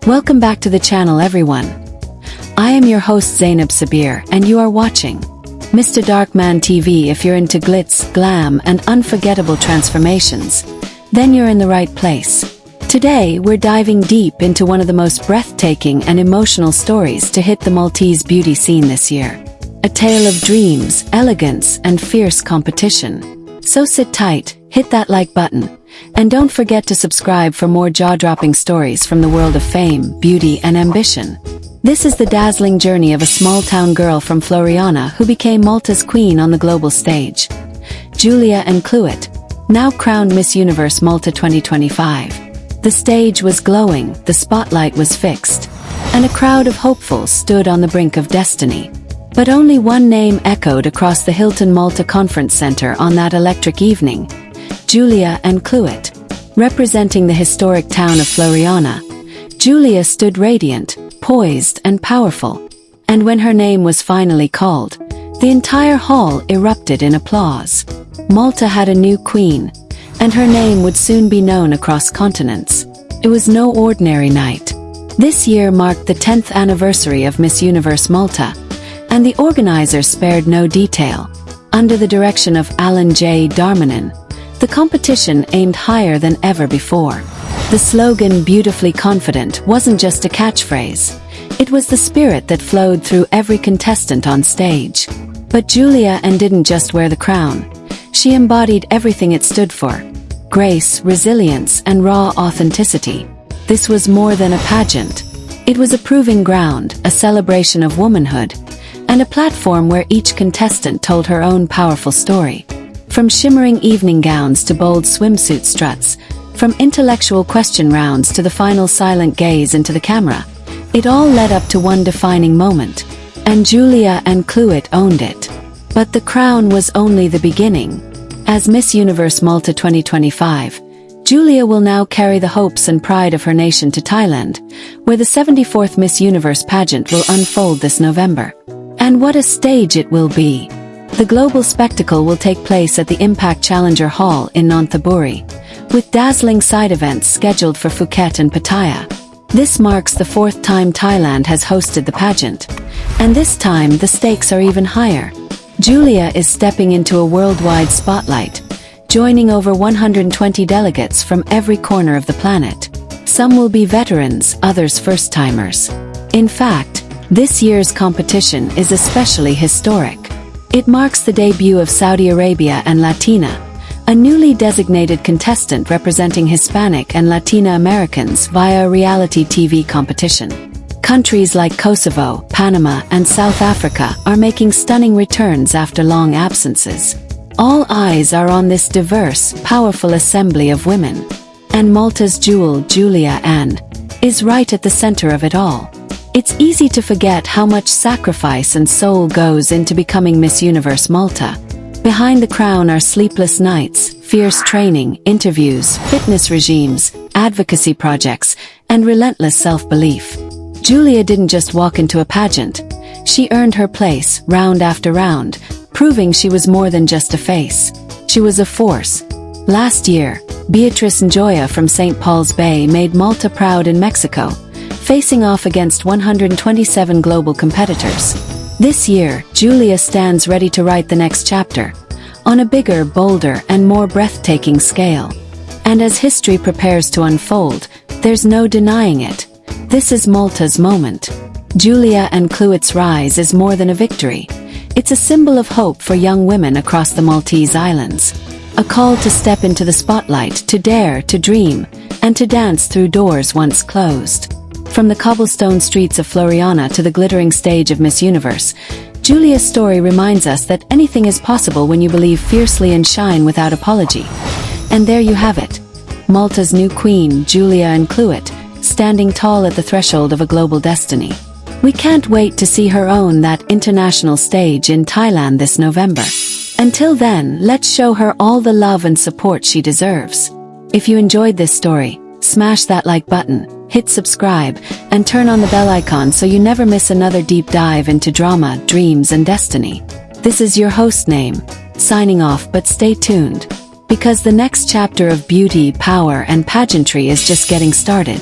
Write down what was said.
Welcome back to the channel, everyone. I am your host Zainab Sabir, and you are watching Mr. Darkman TV. If you're into glitz, glam, and unforgettable transformations, then you're in the right place. Today, we're diving deep into one of the most breathtaking and emotional stories to hit the Maltese beauty scene this year. A tale of dreams, elegance, and fierce competition. So sit tight, hit that like button, and don't forget to subscribe for more jaw-dropping stories from the world of fame, beauty, and ambition. This is the dazzling journey of a small-town girl from Floriana who became Malta's queen on the global stage. Ann Cluett, now crowned Miss Universe Malta 2025. The stage was glowing, the spotlight was fixed, and a crowd of hopefuls stood on the brink of destiny. But only one name echoed across the Hilton Malta Conference Center on that electric evening: Ann Cluett. Representing the historic town of Floriana, Julia stood radiant, poised, and powerful. And when her name was finally called, the entire hall erupted in applause. Malta had a new queen, and her name would soon be known across continents. It was no ordinary night. This year marked the 10th anniversary of Miss Universe Malta, and the organizers spared no detail. Under the direction of Alan J. Darmanin, the competition aimed higher than ever before. The slogan "Beautifully Confident" wasn't just a catchphrase. It was the spirit that flowed through every contestant on stage. But Ann didn't just wear the crown. She embodied everything it stood for: grace, resilience, and raw authenticity. This was more than a pageant. It was a proving ground, a celebration of womanhood, and a platform where each contestant told her own powerful story. From shimmering evening gowns to bold swimsuit struts, from intellectual question rounds to the final silent gaze into the camera, it all led up to one defining moment. And Ann Cluett owned it. But the crown was only the beginning. As Miss Universe Malta 2025, Julia will now carry the hopes and pride of her nation to Thailand, where the 74th Miss Universe pageant will unfold this November. And what a stage it will be! The global spectacle will take place at the Impact Challenger Hall in Nonthaburi, with dazzling side events scheduled for Phuket and Pattaya. This marks the fourth time Thailand has hosted the pageant, and this time the stakes are even higher. Julia is stepping into a worldwide spotlight, joining over 120 delegates from every corner of the planet. Some will be veterans, others first-timers. In fact, this year's competition is especially historic. It marks the debut of Saudi Arabia and Latina, a newly designated contestant representing Hispanic and Latina Americans via a reality TV competition. Countries like Kosovo, Panama, and South Africa are making stunning returns after long absences. All eyes are on this diverse, powerful assembly of women. And Malta's jewel, Ann, is right at the center of it all. It's easy to forget how much sacrifice and soul goes into becoming Miss Universe Malta. Behind the crown are sleepless nights, fierce training, interviews, fitness regimes, advocacy projects, and relentless self-belief. Julia didn't just walk into a pageant. She earned her place, round after round, proving she was more than just a face. She was a force. Last year, Beatrice Njoya from St. Paul's Bay made Malta proud in Mexico, facing off against 127 global competitors. This year, Julia stands ready to write the next chapter, on a bigger, bolder, and more breathtaking scale. And as history prepares to unfold, there's no denying it. This is Malta's moment. Ann Cluett's rise is more than a victory. It's a symbol of hope for young women across the Maltese Islands. A call to step into the spotlight, to dare, to dream, and to dance through doors once closed. From the cobblestone streets of Floriana to the glittering stage of Miss Universe, Julia's story reminds us that anything is possible when you believe fiercely and shine without apology. And there you have it. Malta's new queen, Ann Cluett, standing tall at the threshold of a global destiny. We can't wait to see her own that international stage in Thailand this November. Until then, let's show her all the love and support she deserves. If you enjoyed this story, smash that like button, hit subscribe, and turn on the bell icon so you never miss another deep dive into drama, dreams, and destiny. This is your host name, signing off, but stay tuned, because the next chapter of beauty, power, and pageantry is just getting started.